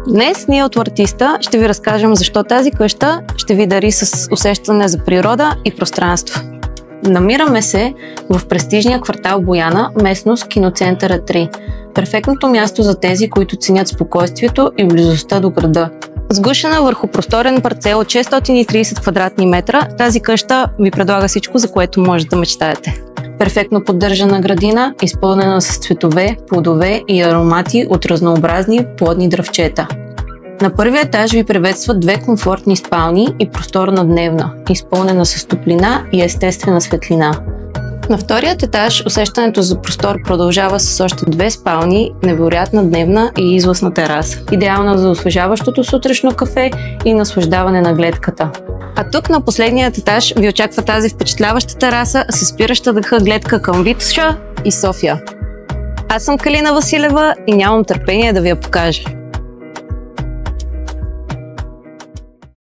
Днес ние от Артиста ще ви разкажем защо тази къща ще ви дари с усещане за природа и пространство. Намираме се в престижния квартал Бояна, местност Киноцентъра 3. Перфектното място за тези, които ценят спокойствието и близостта до града. Сгушена върху просторен парцел от 630 квадратни метра, тази къща ви предлага всичко, за което може да мечтаете. Перфектно поддържана градина, изпълнена с цветове, плодове и аромати от разнообразни плодни дръвчета. На първия етаж ви приветстват две комфортни спални и просторна дневна, изпълнена с топлина и естествена светлина. На вторият етаж усещането за простор продължава с още две спални, невероятна дневна и излъзна тераса, идеална за освежаващото сутрешно кафе и наслаждаване на гледката. А тук на последният етаж ви очаква тази впечатляваща тераса с спираща дъха гледка към Витоша и София. Аз съм Калина Василева и нямам търпение да ви я покажа.